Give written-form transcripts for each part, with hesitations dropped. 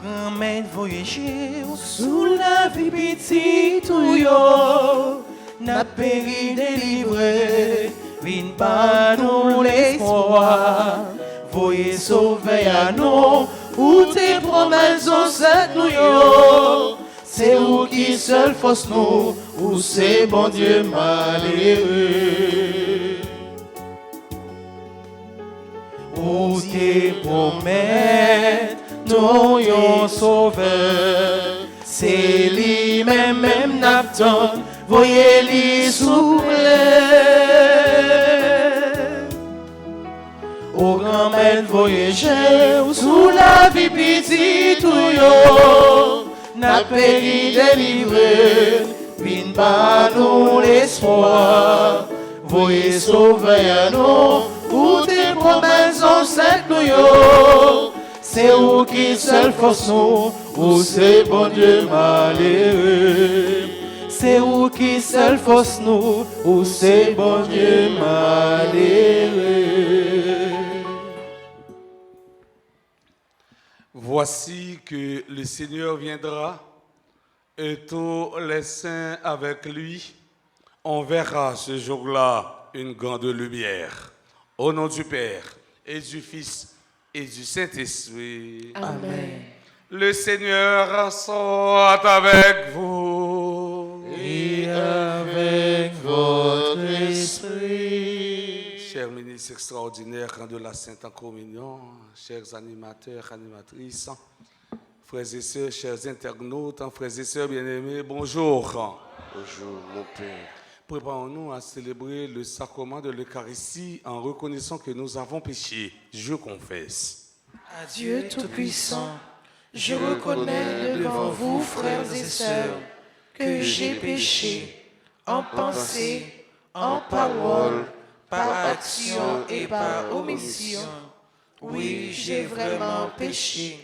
Ramène voyager sous la vie petite ou yo, n'a péri délivré, vin pas nous l'espoir, voyez sauver à nous, ou tes promesses ont cette nous yo, c'est où qui seul force nous, ou c'est bon Dieu malheureux. Ou tes promesses, nous yon sauveur, c'est lui-même, même n'attend, voyez lui souffler. Au grand maître voyageur, sous la vie petite ou yo, n'a péri délivré, vin pas nous l'espoir, voyez sauver à nous, ou tes promesses ont cette nous yo. C'est où qui seul force nous, ou c'est bon Dieu malheureux. C'est où qui seul force nous, ou c'est bon Dieu malheureux. Voici que le Seigneur viendra, et tous les saints avec lui. On verra ce jour-là une grande lumière. Au nom du Père et du Fils et du Saint-Esprit. Amen. Le Seigneur soit avec vous. Et avec votre esprit. Chers ministres extraordinaires de la Sainte Communion, chers animateurs, animatrices, frères et sœurs, chers internautes, frères et sœurs bien-aimés, bonjour. Bonjour, mon Père. Préparons-nous à célébrer le sacrement de l'Eucharistie en reconnaissant que nous avons péché. Je confesse. À Dieu Tout-Puissant, je reconnais devant vous, frères et sœurs, que j'ai péché en pensée, en parole, par action et par omission. Oui, j'ai vraiment péché.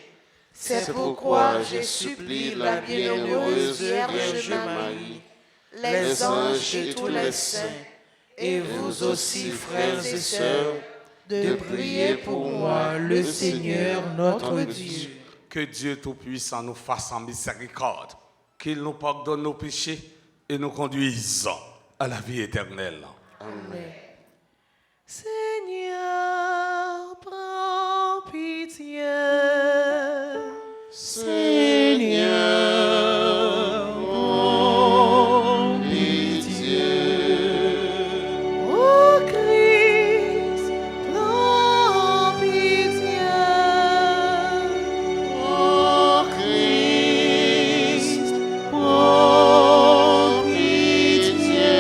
C'est pourquoi je supplie la bienheureuse Vierge Marie, les anges et tous les saints, et vous aussi, frères et sœurs, de prier pour moi, le Seigneur notre Dieu. Que Dieu Tout-Puissant nous fasse en miséricorde, qu'il nous pardonne nos péchés et nous conduise à la vie éternelle. Amen. Seigneur, prends pitié. Seigneur, prends pitié. Ô Christ, prends pitié. Ô Christ, prends pitié.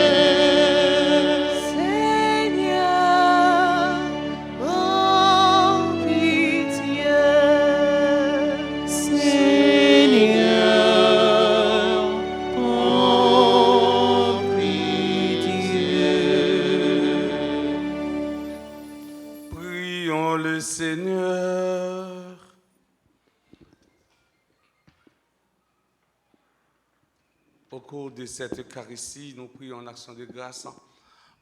Seigneur, prends pitié. Seigneur, prends pitié. Prions le Seigneur. Au cours de cette Eucharistie, nous prions en action de grâce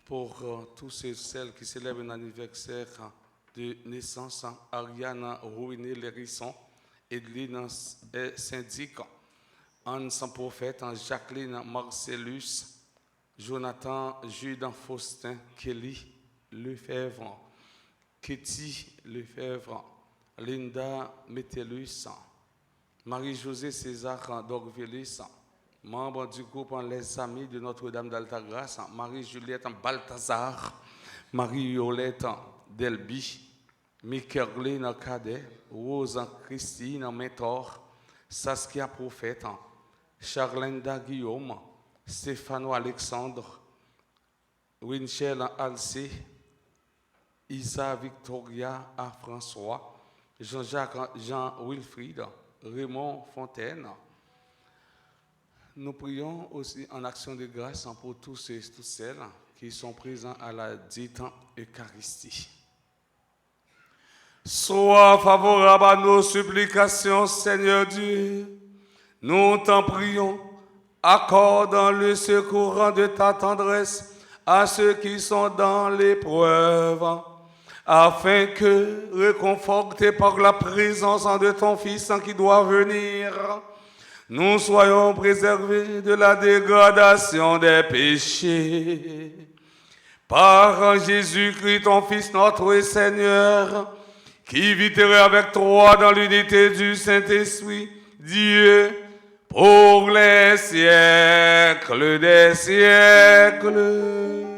pour tous ceux et celles qui célèbrent un anniversaire de naissance. Ariane Rouiné-Lérisson, Edline Syndic, Anne Sans-Prophète, Jacqueline Marcellus, Jonathan Jude Faustin, Kelly Lefebvre, Ketty Lefebvre, Linda Metellus, Marie-Josée César Dorvelis, membre du groupe Les Amis de Notre-Dame d'Altagrace, Marie-Juliette Balthazar, Marie-Violette Delby, Michaeline Cadet, Rose Christine Mentor, Saskia Prophète, Charlinda Guillaume, Stéphano Alexandre, Winchell Alcé, Isa Victoria A. François, Jean-Jacques Jean Wilfried, Raymond Fontaine. Nous prions aussi en action de grâce pour tous ceux et toutes celles qui sont présents à la dite Eucharistie. Sois favorable à nos supplications, Seigneur Dieu. Nous t'en prions, accorde le secours de ta tendresse à ceux qui sont dans l'épreuve. afin que, réconfortés par la présence de ton Fils qui doit venir, nous soyons préservés de la dégradation des péchés. Par Jésus-Christ, ton Fils, notre Seigneur, qui viterait avec toi dans l'unité du Saint-Esprit, Dieu, pour les siècles des siècles.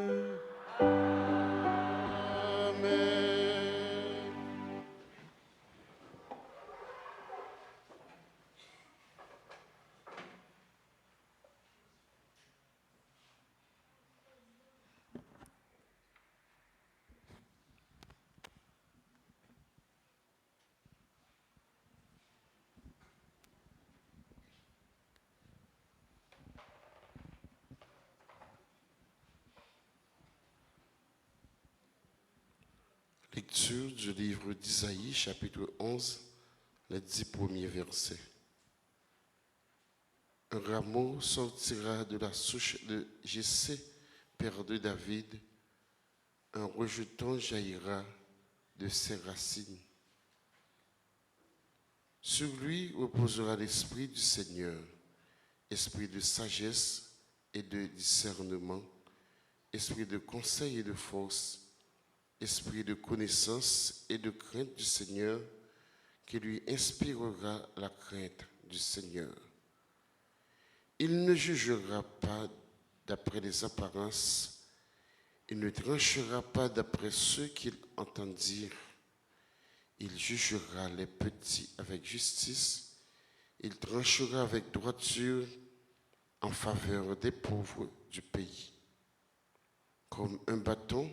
Lecture du livre d'Isaïe, chapitre 11, les 10 premiers versets. Un rameau sortira de la souche de Jessé, père de David. Un rejeton jaillira de ses racines. Sur lui reposera l'esprit du Seigneur, esprit de sagesse et de discernement, esprit de conseil et de force, esprit de connaissance et de crainte du Seigneur, qui lui inspirera la crainte du Seigneur. Il ne jugera pas d'après les apparences, il ne tranchera pas d'après ceux qu'il entend dire. Il jugera les petits avec justice, il tranchera avec droiture en faveur des pauvres du pays. Comme un bâton,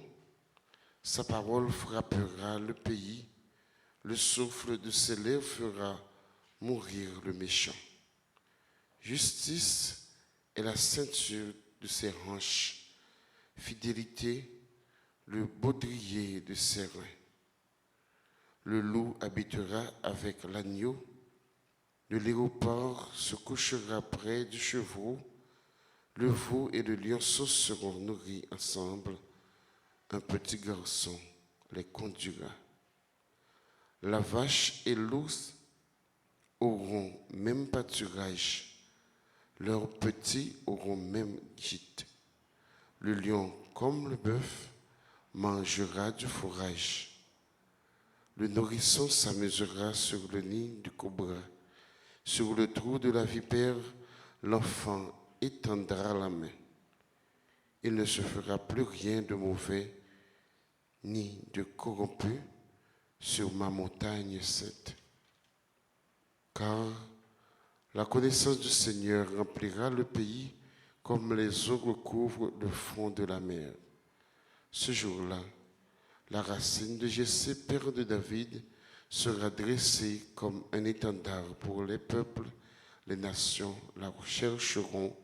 sa parole frappera le pays, le souffle de ses lèvres fera mourir le méchant. Justice est la ceinture de ses hanches, fidélité, le baudrier de ses reins. Le loup habitera avec l'agneau, le léopard se couchera près du chevreau, le veau et le lionceau seront nourris ensemble. Un petit garçon les conduira. La vache et l'ours auront même pâturage. Leurs petits auront même gîte. Le lion, comme le bœuf, mangera du fourrage. Le nourrisson s'amusera sur le nid du cobra. Sur le trou de la vipère, l'enfant étendra la main. Il ne se fera plus rien de mauvais ni de corrompu sur ma montagne sainte. Car la connaissance du Seigneur remplira le pays comme les eaux recouvrent le fond de la mer. Ce jour-là, la racine de Jessé, père de David, sera dressée comme un étendard pour les peuples. Les nations la rechercheront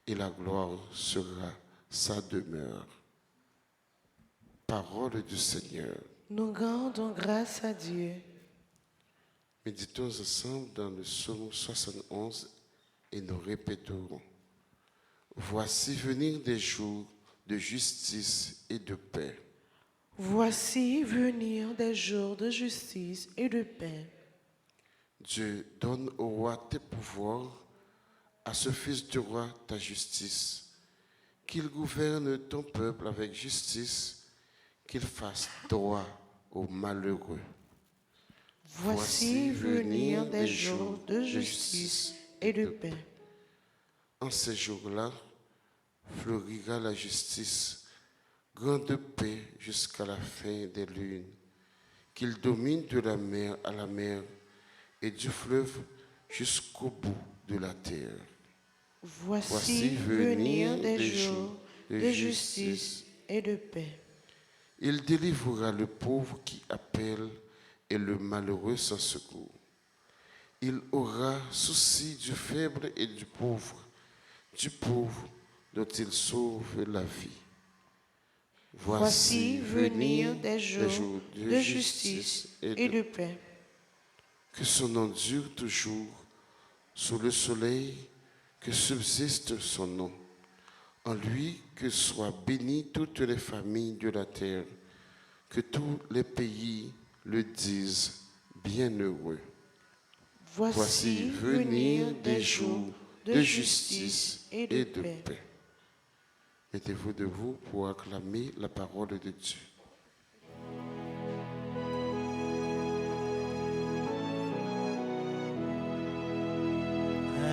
et la gloire sera sa demeure. Parole du Seigneur. Nous rendons grâce à Dieu. Méditons ensemble dans le psaume 71 et nous répéterons. Voici venir des jours de justice et de paix. Voici venir des jours de justice et de paix. Dieu, donne au roi tes pouvoirs, à ce fils du roi ta justice, qu'il gouverne ton peuple avec justice, qu'il fasse droit aux malheureux. Voici venir des jours de justice et de paix. En ces jours-là, fleurira la justice, grande paix jusqu'à la fin des lunes, qu'il domine de la mer à la mer et du fleuve jusqu'au bout de la terre. Voici venir des jours de justice et de paix. Il délivrera le pauvre qui appelle et le malheureux sans secours. Il aura souci du faible et du pauvre dont il sauve la vie. Voici venir des jours de justice et de paix. Que son nom dure toujours sous le soleil, que subsiste son nom. En lui que soient bénies toutes les familles de la terre, Que tous les pays le disent bienheureux. Voici venir des jours de justice et de paix. Mettez-vous debout pour acclamer la parole de Dieu.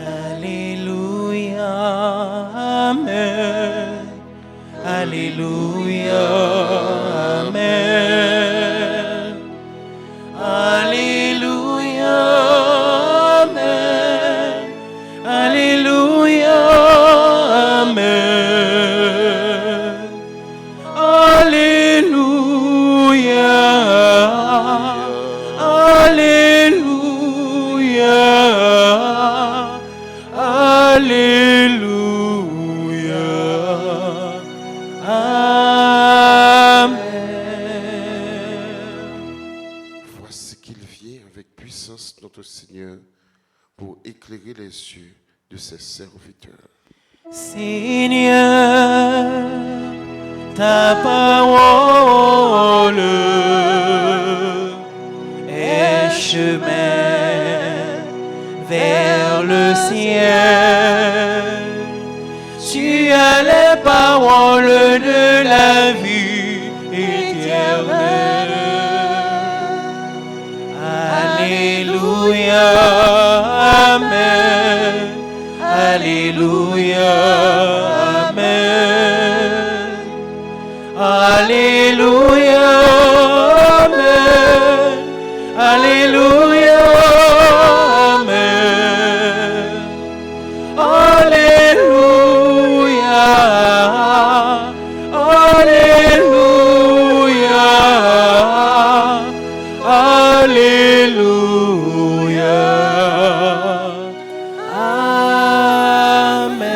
Alléluia, Amen. Alléluia, Amen. Alléluia, Amen. Alléluia, Amen. Alléluia, Alléluia, Alléluia, Amen. Voici qu'il vient avec puissance notre Seigneur pour éclairer les yeux de ses serviteurs. Seigneur, ta parole est chemin vers le ciel. Tu as les paroles de la vie éternelle. Alléluia, Amen. Alléluia, Amen. Alléluia, Amen. Alléluia, Amen. Alléluia, Alléluia, Alléluia, Amen.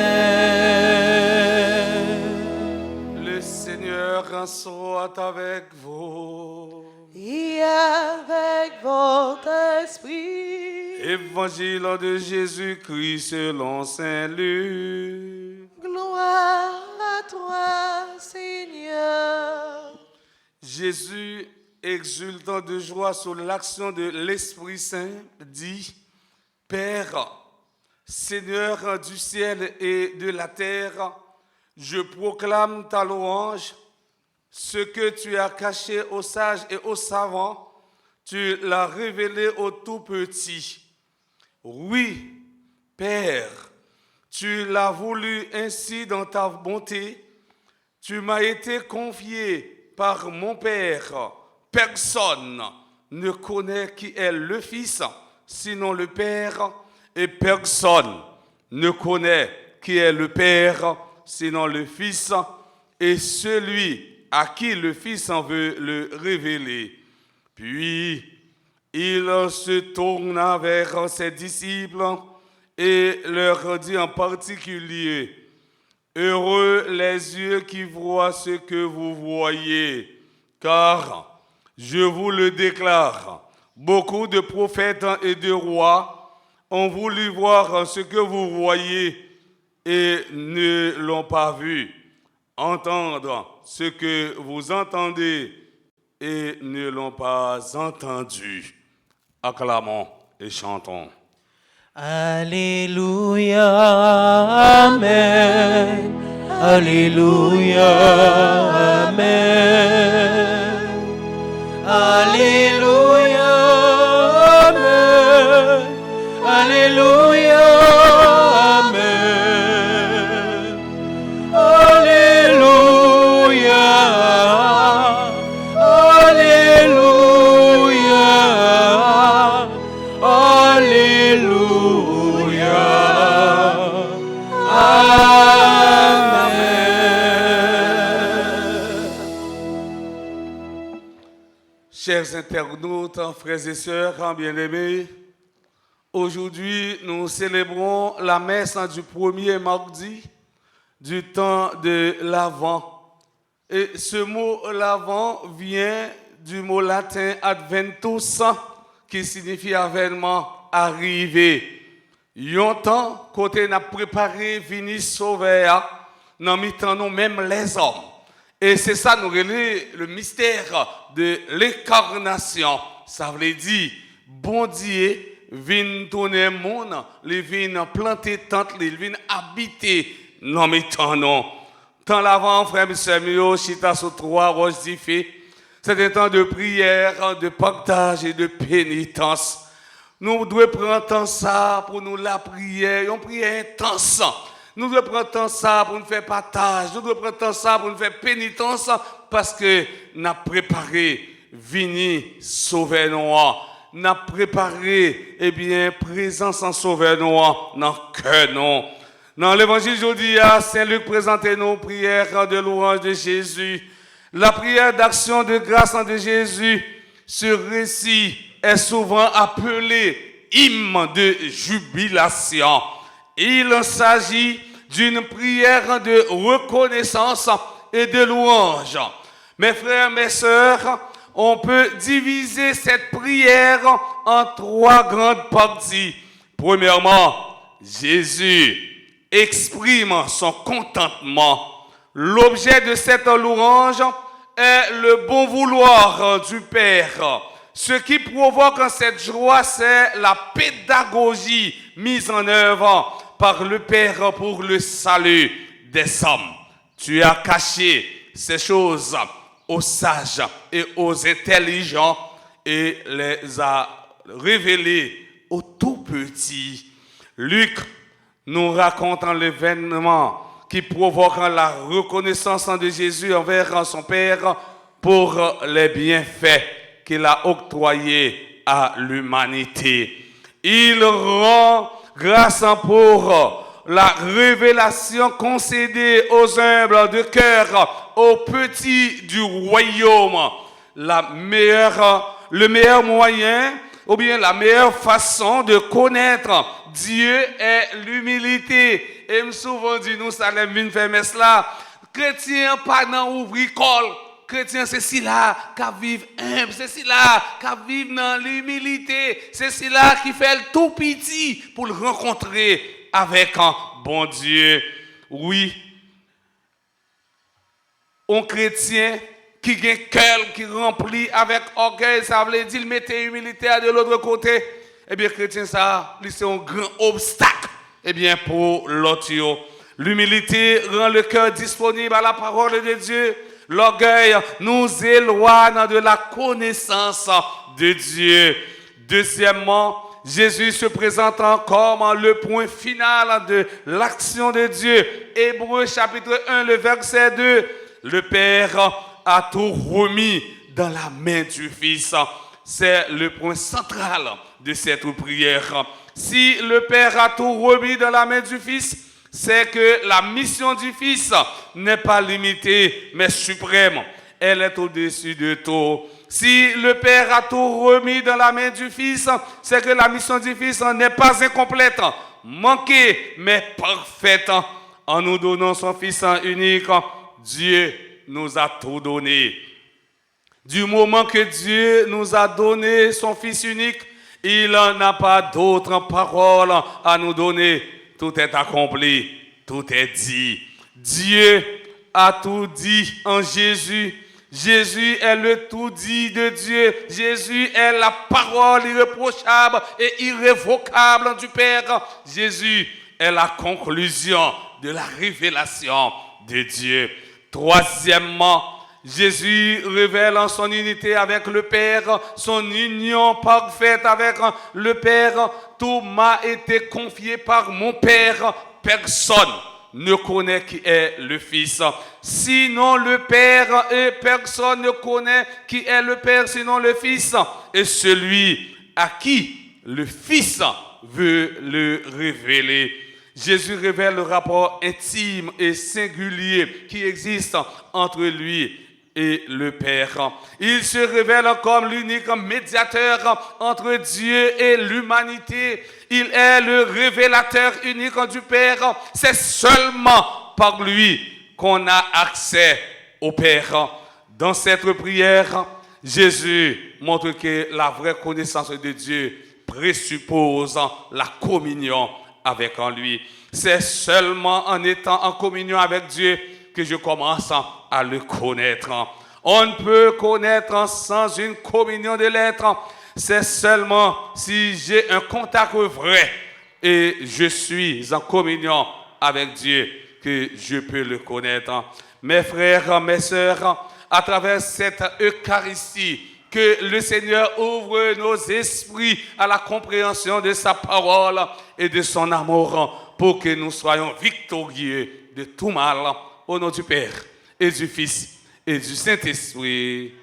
Le Seigneur soit avec vous. Et avec votre esprit. Évangile de Jésus-Christ selon Saint Luc. Gloire à toi, Seigneur. Jésus, exultant de joie sur l'action de l'Esprit Saint, dit: Père, Seigneur du ciel et de la terre, je proclame ta louange. Ce que tu as caché aux sages et aux savants, tu l'as révélé aux tout petits. Oui, Père, tu l'as voulu ainsi dans ta bonté. Tu m'as été confié par mon Père. Personne ne connaît qui est le Fils, sinon le Père, et personne ne connaît qui est le Père, sinon le Fils, et celui à qui le Fils en veut le révéler. Puis, il se tourna vers ses disciples et leur dit en particulier: Heureux les yeux qui voient ce que vous voyez, car, je vous le déclare, beaucoup de prophètes et de rois ont voulu voir ce que vous voyez et ne l'ont pas vu, entendre ce que vous entendez et ne l'ont pas entendu. Acclamons et chantons. Alléluia, Amen. Alléluia, Amen. Alléluia, Amen. Alléluia, Amen. Alléluia, Alléluia, Alléluia, Amen. Chers internautes, frères et sœurs bien-aimés, aujourd'hui nous célébrons la messe du premier mardi du temps de l'Avent. Et ce mot l'Avent vient du mot latin adventus, qui signifie avènement, arrivé. Yon temps, côté n'a préparé, vini sauver, dans mi-temps nous même les hommes. Et c'est ça, nous relève le mystère de l'incarnation. Ça veut dire, bon Dieu vient tourner le monde, il vient planter tente, il vient habiter dans mes temps. Tant l'avant, frère et sœurs, chita sur 3 roches d'Ifé, c'est un temps de prière, de partage et de pénitence. Nous devons prendre temps ça pour nous la prière, une prière intense. Nous devons prendre temps ça pour nous faire partage, nous devons prendre temps ça pour nous faire pénitence, parce que nous avons préparé venir sauver nous. Nous avons préparé, présence en sauver nous dans le cœur nous. Dans l'évangile aujourd'hui, Saint Luc présente nos prières de louange de Jésus. La prière d'action de grâce de Jésus, ce récit est souvent appelé hymne de jubilation. Il s'agit d'une prière de reconnaissance et de louange. Mes frères, mes sœurs, on peut diviser cette prière en 3 grandes parties. Premièrement, Jésus exprime son contentement. L'objet de cette louange est le bon vouloir du Père. Ce qui provoque cette joie, c'est la pédagogie mise en œuvre par le Père pour le salut des hommes. Tu as caché ces choses aux sages et aux intelligents et les as révélées aux tout petits. Luc nous raconte l'événement qui provoque la reconnaissance de Jésus envers son Père pour les bienfaits qu'il a octroyés à l'humanité. Il rend grâce pour la révélation concédée aux humbles de cœur, aux petits du royaume. Le meilleur moyen, ou bien la meilleure façon de connaître Dieu est l'humilité. Et souvent dit nous, ça l'aime faire mais cela. Chrétien pas dans ouvricole. Chrétien, c'est cela qui vivent humble, c'est cela qui vivent dans l'humilité, c'est cela qui fait le tout petit pour le rencontrer avec un bon Dieu. Oui, un chrétien qui a un cœur qui remplit avec orgueil, ça veut dire mettre l'humilité de l'autre côté. Eh bien, chrétien, ça, c'est un grand obstacle pour l'autre. L'humilité rend le cœur disponible à la parole de Dieu. L'orgueil nous éloigne de la connaissance de Dieu. Deuxièmement, Jésus se présente comme le point final de l'action de Dieu. Hébreux chapitre 1, le verset 2. Le Père a tout remis dans la main du Fils. C'est le point central de cette prière. Si le Père a tout remis dans la main du Fils, c'est que la mission du Fils n'est pas limitée, mais suprême. Elle est au-dessus de tout. Si le Père a tout remis dans la main du Fils, c'est que la mission du Fils n'est pas incomplète, manquée, mais parfaite. En nous donnant son Fils unique, Dieu nous a tout donné. Du moment que Dieu nous a donné son Fils unique, il n'a pas d'autre parole à nous donner. Tout est accompli, tout est dit. Dieu a tout dit en Jésus. Jésus est le tout dit de Dieu. Jésus est la parole irréprochable et irrévocable du Père. Jésus est la conclusion de la révélation de Dieu. Troisièmement, Jésus révèle en son unité avec le Père, son union parfaite avec le Père. Tout m'a été confié par mon Père. Personne ne connaît qui est le Fils, sinon le Père, et personne ne connaît qui est le Père, sinon le Fils, et celui à qui le Fils veut le révéler. Jésus révèle le rapport intime et singulier qui existe entre lui et le Père. Il se révèle comme l'unique médiateur entre Dieu et l'humanité. Il est le révélateur unique du Père. C'est seulement par lui qu'on a accès au Père. Dans cette prière, Jésus montre que la vraie connaissance de Dieu présuppose la communion avec lui. C'est seulement en étant en communion avec Dieu que je commence à le connaître. On ne peut connaître sans une communion de l'être. C'est seulement si j'ai un contact vrai et je suis en communion avec Dieu que je peux le connaître. Mes frères, mes sœurs, à travers cette Eucharistie, que le Seigneur ouvre nos esprits à la compréhension de sa parole et de son amour pour que nous soyons victorieux de tout mal. Au nom du Père et du Fils et du Saint-Esprit.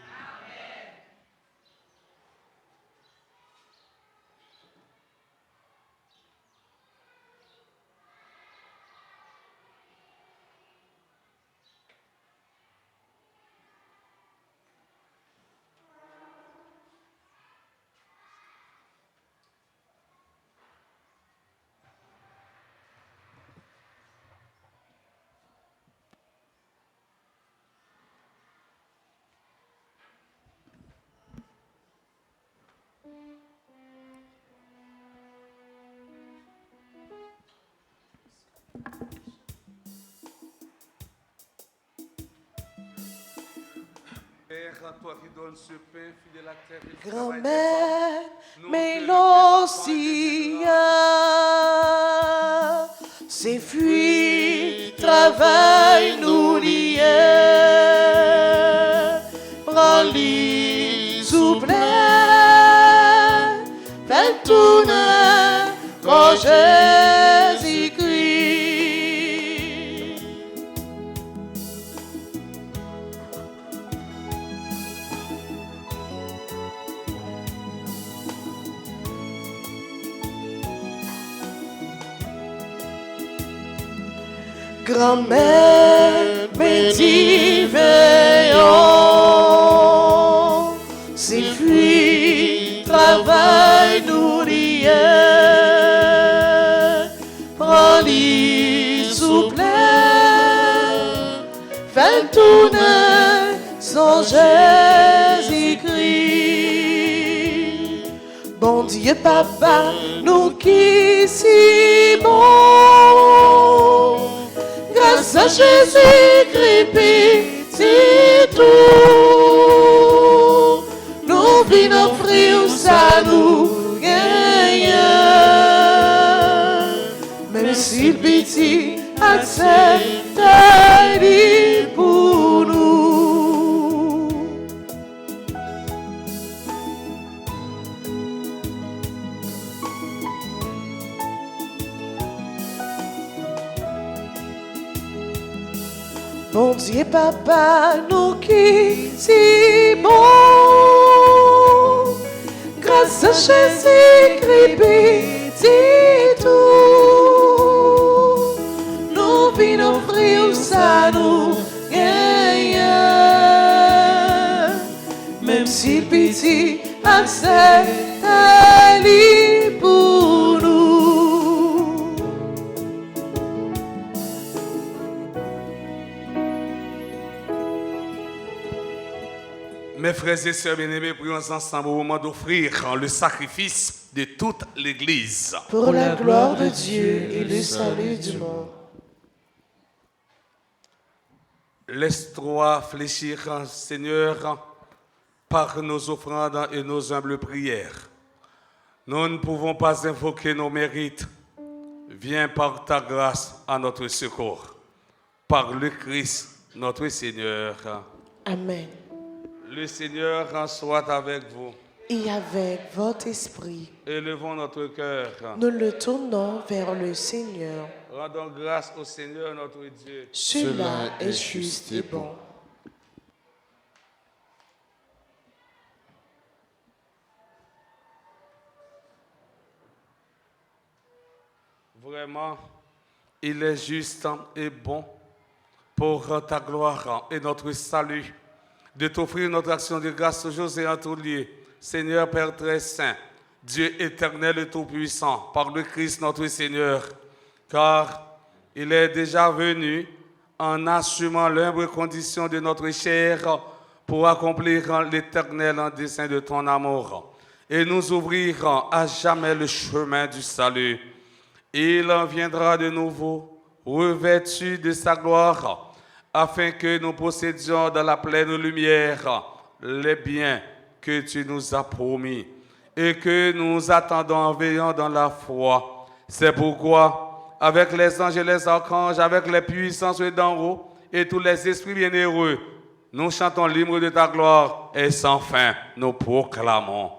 Père, toi qui donnes ce pain fidèle à terre et Grand-mère, mais l'océan, c'est fruits, travail, nous lier, prends-les, souple, fais tourner, quand Jésus-Christ. Grand-mère, petit veillons, c'est fruits, travail, nourrir, prends-les, souple, fais tourner, son Jésus-Christ. Bon Dieu, papa, nous qui si bon, grâce à Jésus-Christ, petit tout, nous venons offrir ça nous gagne. Même si le petit accepte pour nous. Bon Dieu, papa, nous qui si bon, grâce à Jésus-Christ, petit tout, nous venons offrir ça nous gagne. Même si petit accepte pour nous. Mes frères et sœurs bien-aimés, prions ensemble au moment d'offrir le sacrifice de toute l'Église. Pour la gloire de Dieu et le salut du monde. Laisse-toi fléchir, Seigneur, par nos offrandes et nos humbles prières. Nous ne pouvons pas invoquer nos mérites. Viens par ta grâce à notre secours. Par le Christ, notre Seigneur. Amen. Le Seigneur soit avec vous. Et avec votre esprit, Élevons notre cœur. nous le tournons vers le Seigneur. Rendons grâce au Seigneur notre Dieu. Cela est juste et bon. Vraiment, il est juste et bon pour ta gloire et notre salut de t'offrir notre action de grâce toujours et en tout lieu. Seigneur Père très saint, Dieu éternel et tout-puissant, par le Christ notre Seigneur, car il est déjà venu en assumant l'humble condition de notre chair pour accomplir l'éternel dessein de ton amour et nous ouvrir à jamais le chemin du salut. Il viendra de nouveau, revêtu de sa gloire, afin que nous possédions dans la pleine lumière les biens que tu nous as promis et que nous attendons en veillant dans la foi. C'est pourquoi, avec les anges et les archanges, avec les puissances d'en haut et tous les esprits bienheureux, nous chantons l'hymne de ta gloire et sans fin nous proclamons.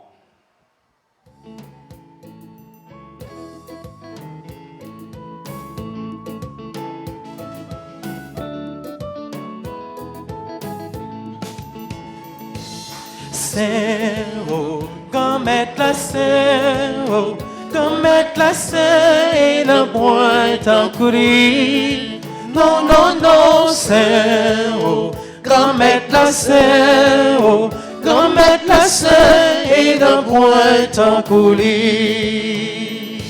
Saint, oh, grand maître la Saint, oh, grand maître la Saint, et le point en courir. Non, non, non, Saint, oh, grand maître la Saint, oh, grand maître la Saint, et le point en courir.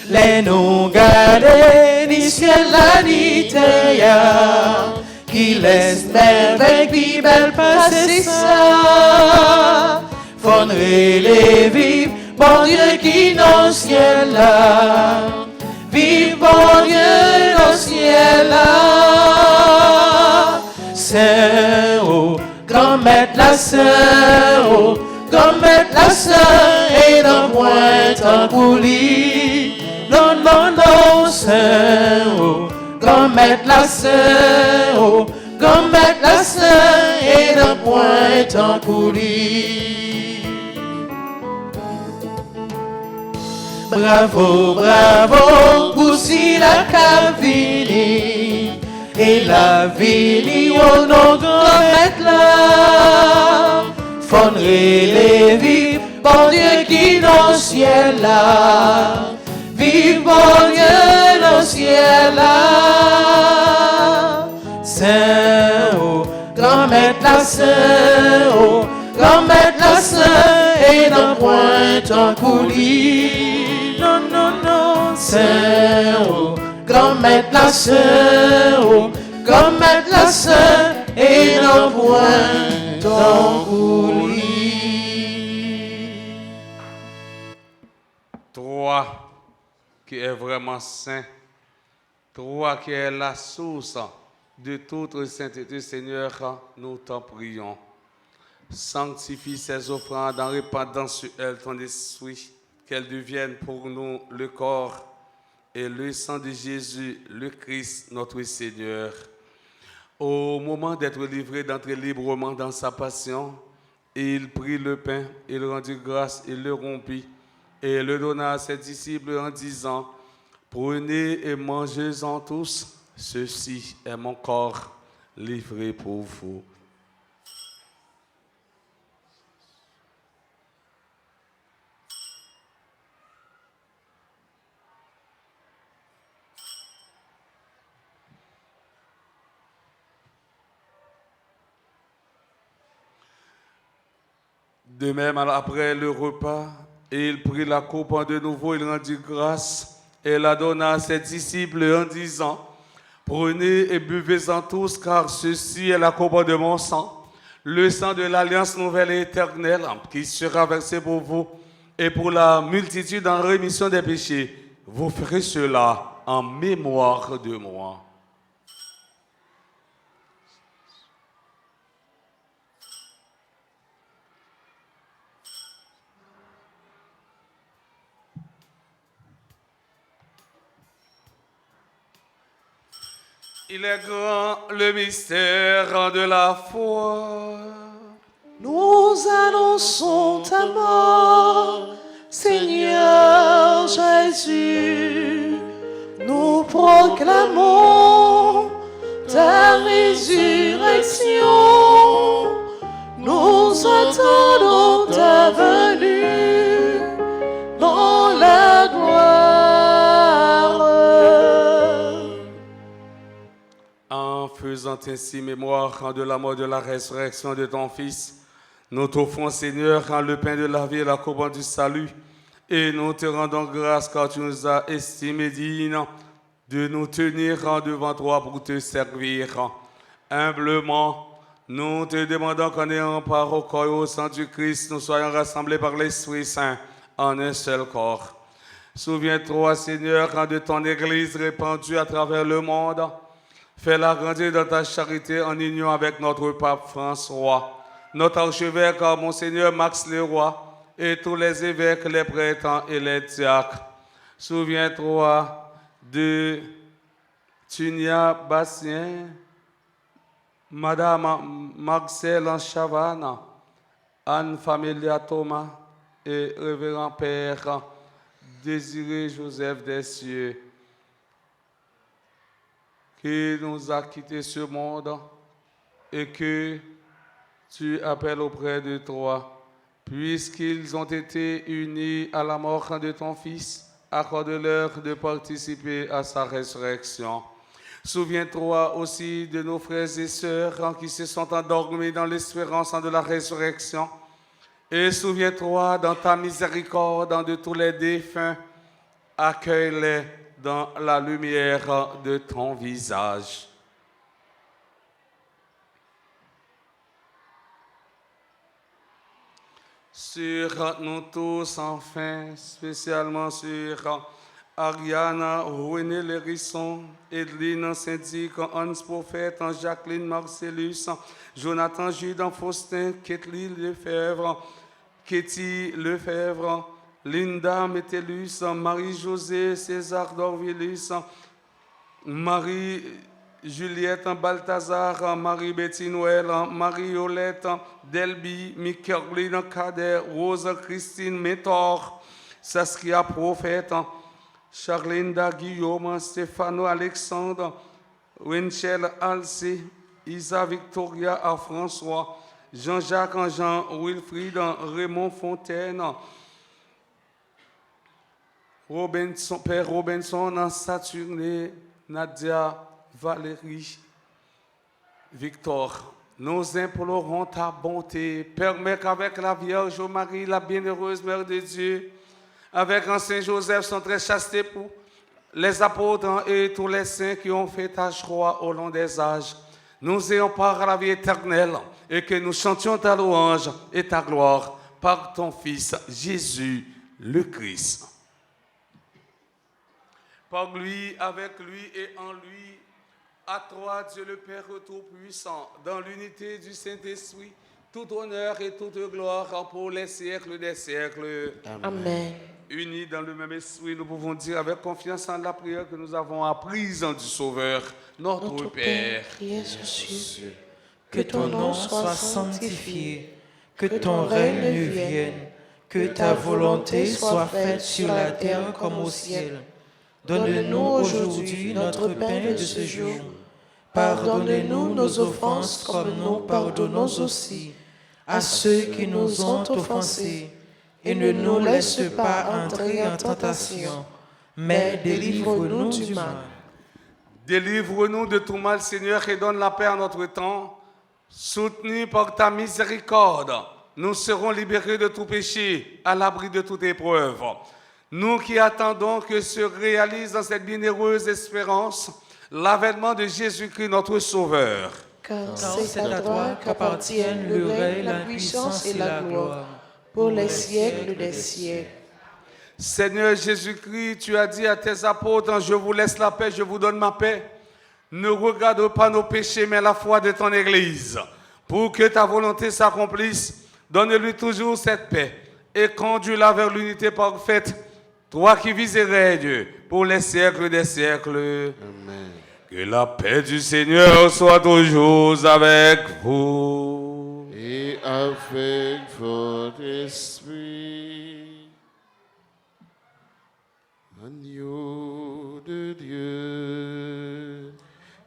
Les nous garder, ni ciel la ni terre, qui laisse merveille, qui belle passer ça. Fondre les vivre, bon Dieu qui dans le ciel là. Vive bon Dieu dans le ciel là. Saint, oh, grand maître la Saint, oh, grand maître la Saint, et dans pointe en coulis. Non, non, non, Saint, oh, grand maître la Saint, oh, grand maître la Saint, et dans pointe en coulis. Bravo, bravo, pour si la cavini, et la vini au nom grand maître là. Fondre les vivre, bon Dieu qui dans le ciel là. Vive bon Dieu dans le ciel là. Saint, oh, grand maître la Saint, oh, grand maître la Saint, et dans pointe en coulis. Non, non, non, Saint, oh, grand maître la Saint, oh, grand maître la Saint, et dans pointe en coulis. Toi qui es vraiment saint, toi qui es la source de toute sainteté, Seigneur, nous t'en prions. Sanctifie ces offrandes en répandant sur elles ton esprit, qu'elles deviennent pour nous le corps et le sang de Jésus, le Christ, notre Seigneur. Au moment d'être livré, d'entrer librement dans sa passion, il prit le pain, il rendit grâce, il le rompit et le donna à ses disciples en disant, « Prenez et mangez-en tous, ceci est mon corps livré pour vous. » De même, après le repas, il prit la coupe de nouveau, il rendit grâce et la donna à ses disciples en disant, « Prenez et buvez-en tous, car ceci est la coupe de mon sang, le sang de l'alliance nouvelle et éternelle, qui sera versé pour vous et pour la multitude en rémission des péchés. Vous ferez cela en mémoire de moi. » Il est grand le mystère de la foi. Nous annonçons ta mort, Seigneur Jésus. Nous proclamons ta résurrection. Nous attendons ta venue dans la gloire. En faisant ainsi mémoire de la mort et de la résurrection de ton Fils, nous t'offrons, Seigneur, le pain de la vie et la coupe du salut, et nous te rendons grâce car tu nous as estimés dignes de nous tenir devant toi pour te servir. Humblement, nous te demandons qu'en ayant part au corps et au sang du Christ, nous soyons rassemblés par l'Esprit Saint en un seul corps. Souviens-toi, Seigneur, de ton Église répandue à travers le monde. Fais-la grandir dans ta charité en union avec notre pape François, notre archevêque Monseigneur Max Leroy et tous les évêques, les prêtres et les diacres. Souviens-toi de Tunia Bastien, Madame Marcel Chavannes, Anne Familia Thomas et Révérend Père Désiré Joseph Dessieux, qui nous a quitté ce monde et que tu appelles auprès de toi, puisqu'ils ont été unis à la mort de ton Fils, accorde-leur de participer à sa résurrection. Souviens-toi aussi de nos frères et sœurs qui se sont endormis dans l'espérance de la résurrection. Et souviens-toi dans ta miséricorde de tous les défunts, accueille-les dans la lumière de ton visage. Sur nous tous, enfin, spécialement sur Ariane, René Lérisson, Edeline Syndic, Hans Prophète, Jacqueline Marcellus, Jonathan Judan Faustin, Kathleen Lefebvre, Katie Lefebvre, Linda Metellus, Marie-Josée César Dorvilus, Marie-Juliette Balthazar, Marie-Betty Noël, Marie-Olette Delby, Micheline Cadet, Rose Christine Métor, Saskia Prophète, Charlinda Guillaume, Stéphano Alexandre, Winchell Alcé, Isa Victoria à François, Jean-Jacques Jean, Wilfried Raymond Fontaine, Robinson, Père Robinson, Saturné, Nadia, Valérie, Victor. Nous implorons ta bonté. Permets qu'avec la Vierge Marie, la bienheureuse Mère de Dieu, avec un Saint Joseph, son très chaste époux, les apôtres et tous les saints qui ont fait ta joie au long des âges, nous ayons part à la vie éternelle et que nous chantions ta louange et ta gloire par ton Fils Jésus le Christ. Par lui, avec lui et en lui, à toi, Dieu le Père Tout-Puissant, dans l'unité du Saint-Esprit, tout honneur et toute gloire pour les siècles des siècles. Amen. Unis dans le même esprit, nous pouvons dire avec confiance en la prière que nous avons apprise du Sauveur, notre Père, qui es aux cieux, que ton nom soit sanctifié, que ton règne vienne, que ta volonté soit faite sur la terre comme au ciel. Donne-nous aujourd'hui notre pain de ce jour. Pardonne-nous nos offenses comme nous pardonnons aussi à ceux qui nous ont offensés. Et ne nous laisse pas entrer en tentation, mais délivre-nous du mal. Délivre-nous de tout mal, Seigneur, et donne la paix à notre temps. Soutenus par ta miséricorde, nous serons libérés de tout péché, à l'abri de toute épreuve. Nous qui attendons que se réalise dans cette bienheureuse espérance l'avènement de Jésus-Christ, notre Sauveur. Car c'est à toi qu'appartiennent le règne, la puissance et la gloire, pour les siècles des siècles. Seigneur Jésus-Christ, tu as dit à tes apôtres, je vous laisse la paix, je vous donne ma paix. Ne regarde pas nos péchés, mais la foi de ton Église. Pour que ta volonté s'accomplisse, donne-lui toujours cette paix et conduis-la vers l'unité parfaite, toi qui vis et règnes pour les siècles des siècles. Amen. Que la paix du Seigneur soit toujours avec vous. Et avec votre esprit. Agneau de Dieu,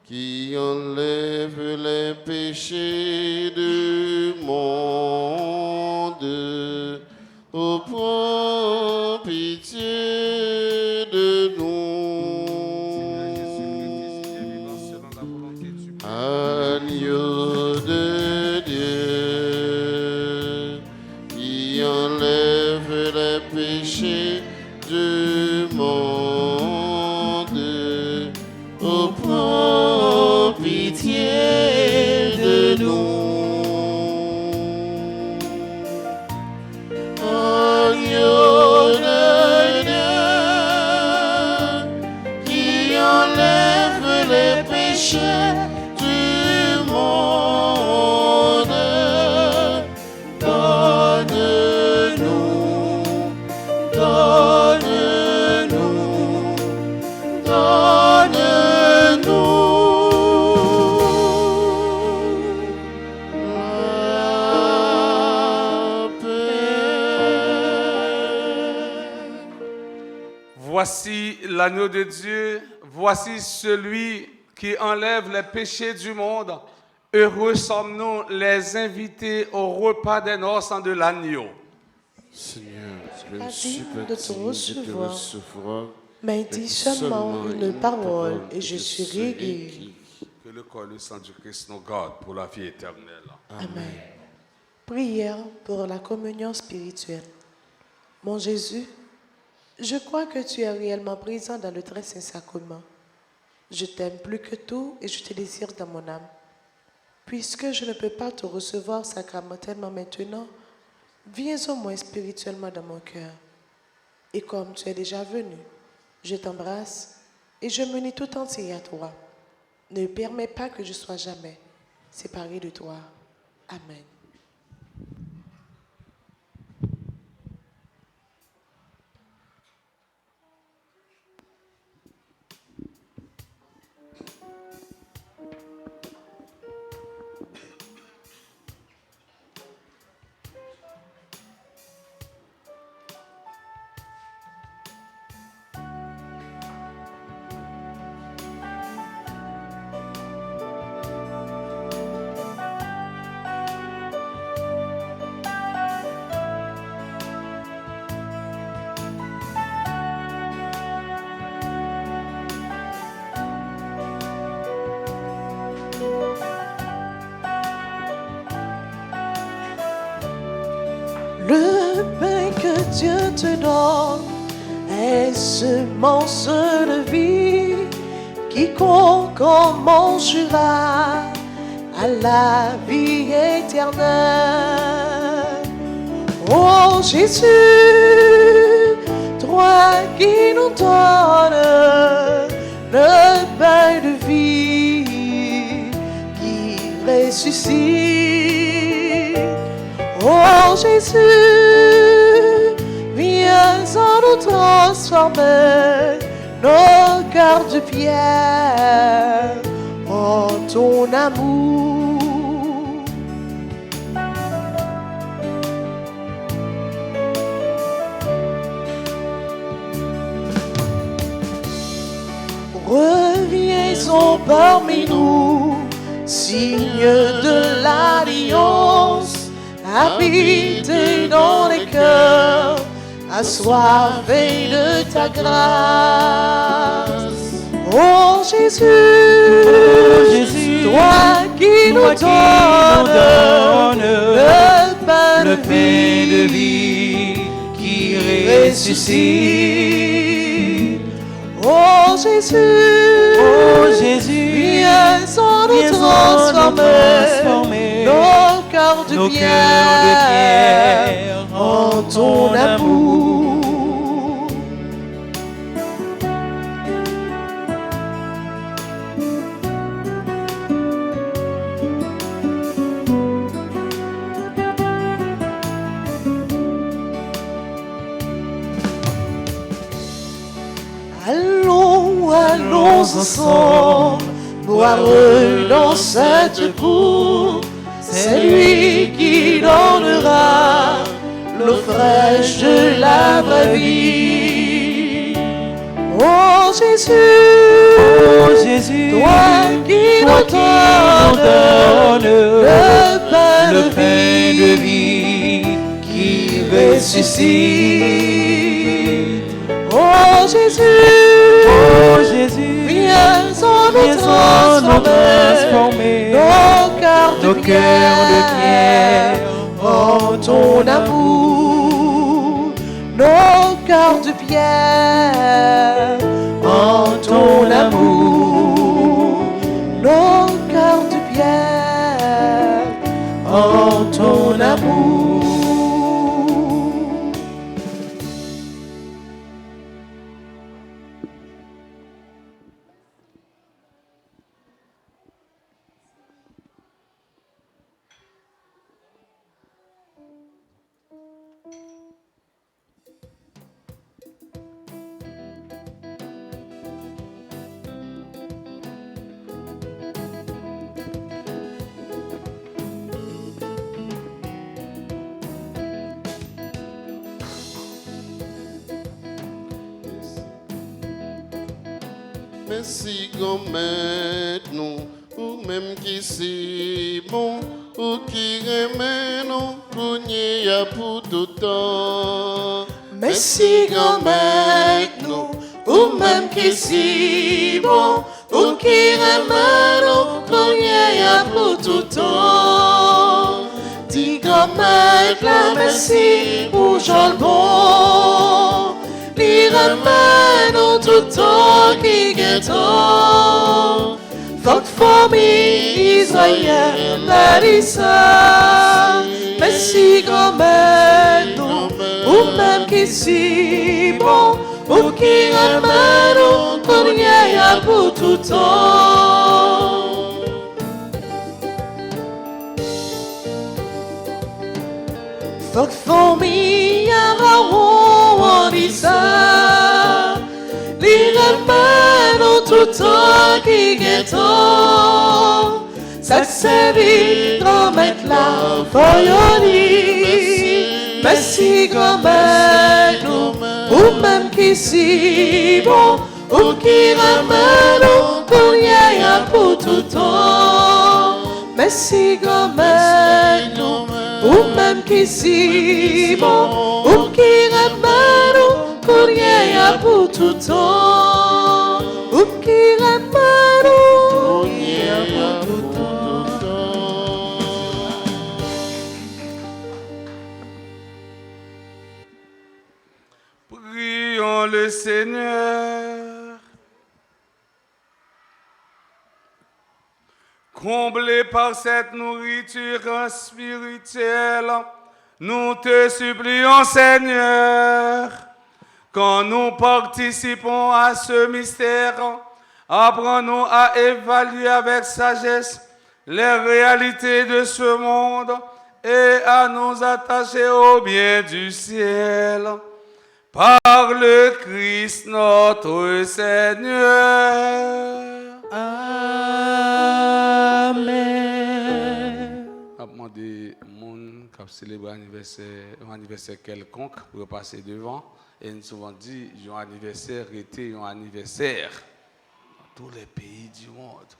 qui enlève les péchés du monde, oh, prends pitié de nous. Agneau de Dieu, qui enlève les péchés du monde. péchés du monde. Donne-nous, donne-nous, donne-nous la paix. Voici l'agneau de Dieu, voici celui qui enlève les péchés du monde. Heureux sommes-nous les invités au repas des noces de l'agneau. Seigneur, je Pas ne suis digne pas de te digne de te recevoir, recevoir, mais dis seulement une parole et je serai guéri. Que le corps et le sang du Christ nous garde pour la vie éternelle. Amen. Prière pour la communion spirituelle. Mon Jésus, je crois que tu es réellement présent dans le très saint sacrement. Je t'aime plus que tout et je te désire dans mon âme. Puisque je ne peux pas te recevoir sacramentellement maintenant, viens au moins spirituellement dans mon cœur. Et comme tu es déjà venu, je t'embrasse et je me lie tout entier à toi. Ne permets pas que je sois jamais séparé de toi. Amen. Le pain que Dieu te donne est semence de vie. Quiconque en mangera à la vie éternelle. Oh Jésus, toi qui nous donnes le pain de vie qui ressuscite. Oh Jésus, viens en nous transformer nos cœurs de pierre en ton amour. Reviens parmi nous, signe de l'alliance, habité dans les cœurs, assoiffés de ta grâce. Oh Jésus, toi qui nous donnes le pain de vie qui ressuscite. Oh Jésus, viens en nous transformer nos cœurs de pierre en ton amour. Allons ensemble, boire dans cette cour. C'est lui qui donnera l'eau fraîche de la vraie vie. Oh Jésus, toi qui nous donnes le pain de vie qui ressuscite. Oh Jésus, viens en nous transformer nos cœurs de pierre en ton amour. Nos cœurs de pierre en ton amour. Nos cœurs de pierre en ton amour. merci grand maître nous, ou même qui c'est bon, ou qui remet nous, cougner à pour tout temps. Merci grand maître nous, ou même qui c'est bon, ou qui remet nous, cougner à pour tout temps. Dis grand maître la merci pour Jean bon, li remet nous tout temps qui guettant. Votre famille Israël la lisa, merci grand maître nous, ou même qui si bon, ou qui remet nous, qu'on y a pour tout temps. Votre famille a en lisa, li remet nous tout temps qui guettant. Ça servit grand maître la voyoni. Merci grand maître nous, ou même qui si bon, ou qui remet nous, qu'on y a pour tout temps. Merci grand maître nous, ou même qui si bon, ou qui remet nous, qu'on y a pour tout temps. Ou qui remet nous, qu'on y a pour tout temps. Prions le Seigneur. Comblés par cette nourriture spirituelle, nous te supplions, Seigneur, quand nous participons à ce mystère, apprends-nous à évaluer avec sagesse les réalités de ce monde et à nous attacher au bien du ciel. Par le Christ notre Seigneur. Amen. On a demandé aux gens qui ont célébré un anniversaire quelconque pour passer devant. Et nous souvent dit, un anniversaire était un anniversaire dans tous les pays du monde.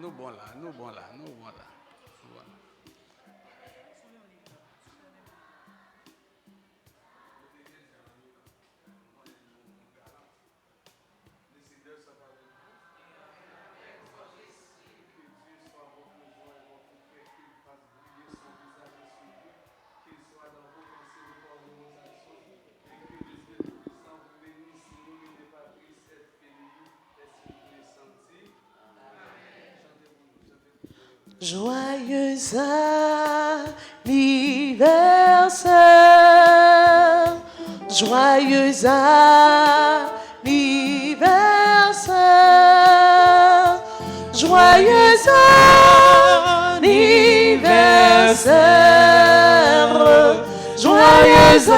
Nous bon là. Joyeux anniversaire, joyeux anniversaire, joyeux anniversaire, joyeux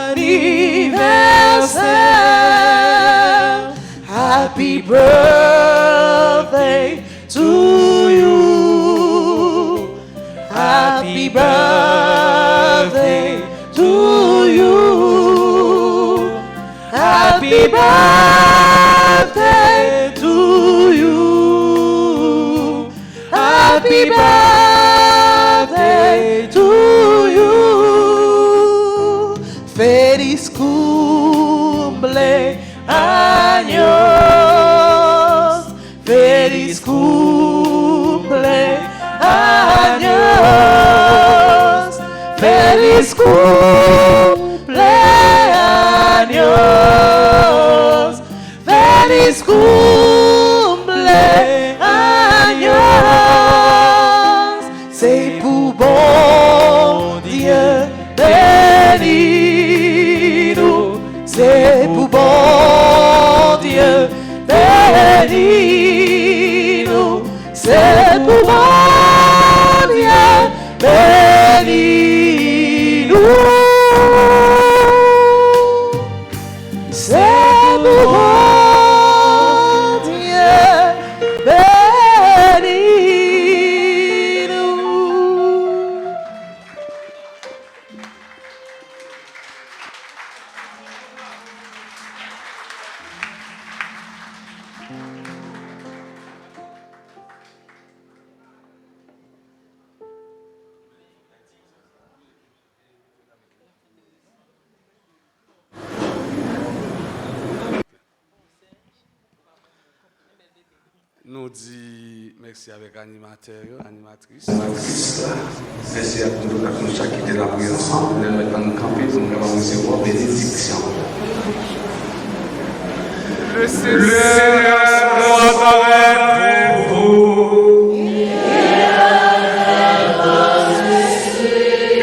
anniversaire, happy birthday to you. Happy birthday to you. Happy birthday to you. Happy birthday to you. Feliz cumpleaños. Feliz cumpleaños, feliz cumpleaños, feliz cumpleaños. C'est pour bon Dieu béni nous, c'est pour bon Dieu béni nous, c'est pour bon bénis-nous. C'est pour Dieu, bénis-nous. Nous dit merci avec animateur, animatrice. Merci à tous nous chaque qui était là pour ensemble. Nous allons nous camper pour nous recevoir bénédiction. Le Seigneur soit avec vous.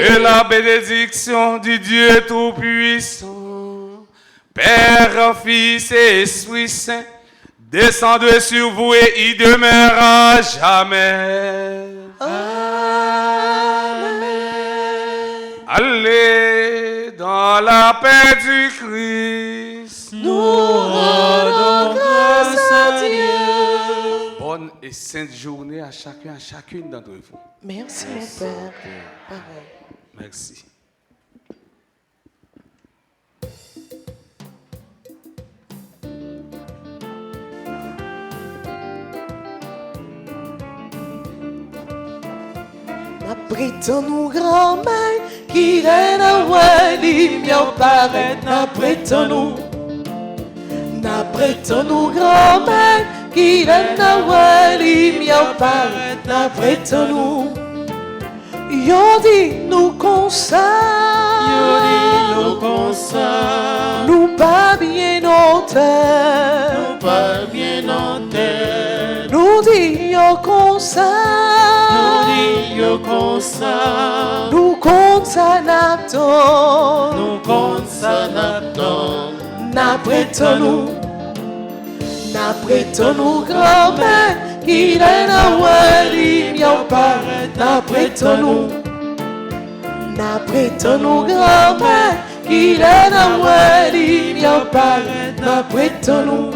Et la bénédiction du Dieu Tout-Puissant, Père, Fils et Esprit Saint, descendez sur vous et y demeurera jamais. Amen. Allez dans la paix du Christ. Nous rendons grâce à Dieu. Bonne et sainte journée à chacun, à chacune d'entre vous. Merci mon Père. Pareil. Merci. N'apprêtons-nous grand-mère qui règne à Wali, mieux paraît, n'apprêtons-nous. N'apprêtons-nous grand-mère qui règne à Wali, mieux paraît, n'apprêtons-nous. Yo dit nous consacre, nous pas bien en terre, nous dit yo consacre, nous consacre, n'apprêtons-nous grand-mère qui règne à Wali, mieux paraît, n'apprêtons-nous grand-mère qui règne à Wali, mieux paraît, n'apprêtons-nous.